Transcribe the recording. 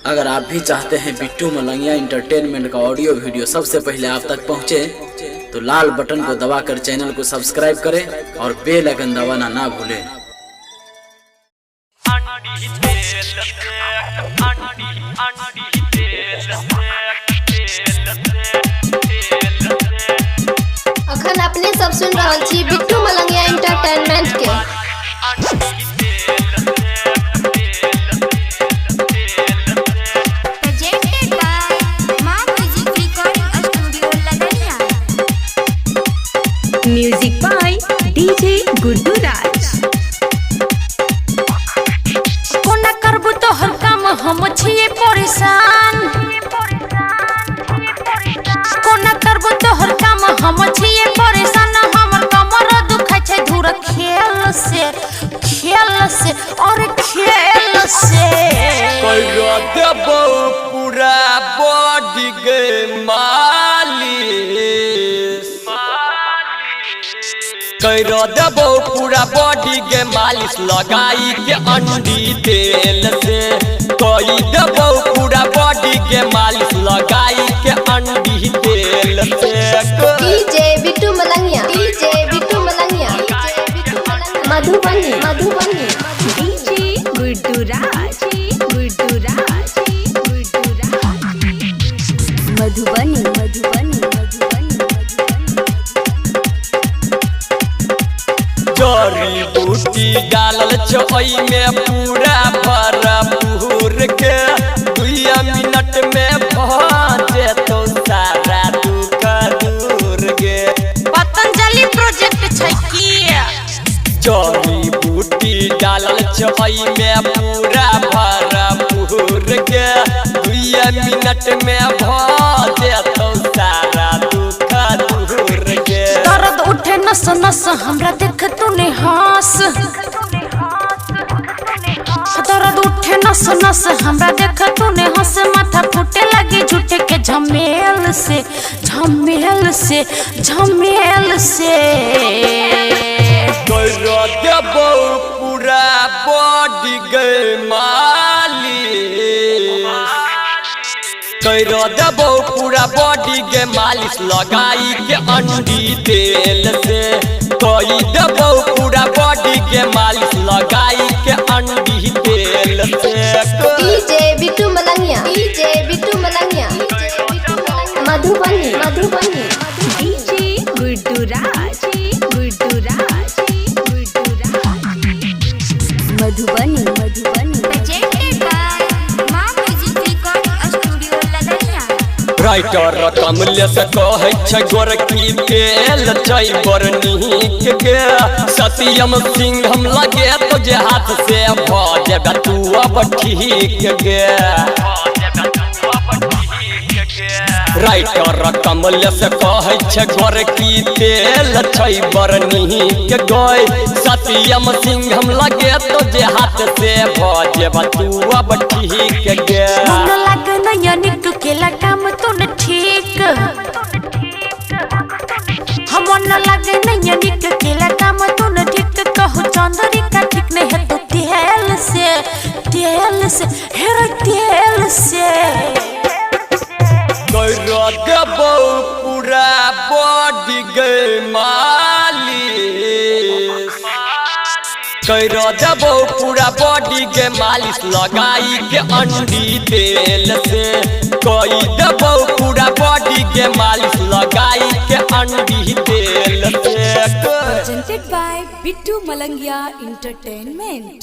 अगर आप भी चाहते हैं बिट्टू मलंगिया इंटरटेनमेंट का ऑडियो वीडियो सबसे पहले आप तक पहुंचे, तो लाल बटन को दबाकर चैनल को सब्सक्राइब करें और बेल आइकन दबाना ना भूलें। अखन अपने सब सुन रहा छी बिट्टू मलंगिया इंटरटेनमेंट के। म्यूजिक बाय डीजे गुड्डू राज। कोना करबू तोहर काम हम छिए परेशान, कोना करबू तोहर काम हम छिए परेशान। हमर कमर दुखाय छै धुर खेल से और खेल से। कइरा देबो पूरा बॉडी के मालिश, कइरा देबो पूरा बॉडी के मालिश लगाई के अंडी तेल से। कइ देबो पूरा बॉडी के मालिश लगाई के अंडी तेल से। DJ Bittu Malangiya, DJ Bittu Malangiya, Madhubani Madhubani DJ Guddu Raj, Guddu Raj, Guddu Raj. Madhubani Madhubani Madhubani जड़ी बूटी डालल चोई में पूरा भरपूर के 2 मिनट में पहुँचे तो सारा दुख दूर गे। पतंजलि प्रोजेक्ट छै की? जड़ी बूटी डालल चोई में पूरा भरपूर के 2 मिनट में पहुँचे तो सारा दुख दूर गे। दर्द उठे नस नस हमरा देख तूने हंस, दर्द उठे नस नस हमरा देख तूने हंस। माथा फूटे लगी झूठे के झमेल से, झमेल से, झमेल से। कइरा देबो पूरा बॉडी के मालिश, कइरा देबो पूरा बॉडी के मालिश लगाई के अंडी तेल से। कइ देबो पूरा बॉडी के मालिश लगाई के अंडी तेल से। DJ Bittu Malangiya, DJ Bittu Malangiya, Madhubani Madhubani DJ Guddu Raj, Guddu Raj, Guddu Raj. Madhubani Madhubani writer कमले से कहै छै गोरकी तेल छै बड़ नीक गे। सत्यम सिंह हम लगे तो जे हाथ से भऽ जेबे तू अब ठीक गे। राइटर कमले से कहै छै गोरकी तेल छै बड़ नीक गे। सत्यम सिंह हम लगे तो जे हाथ से भऽ जेबे तू अब ठीक गे। मन लागे नया निक केला काम तूने ठीक, हम मन लागे नया निक केला काम तूने ठीक। कहू चंद्रिका ठीक नहीं है तो तेल से, तेल से, हेर तेल से। कइरा देबो पूरा बॉडी के मालिश, कइरा देबो पूरा बॉडी के मालिश लगाई के अंडी तेल से। कइ देबो पूरा बॉडी के मालिश लगाई के अंडी तेल से। presented by Bittu Malangiya entertainment.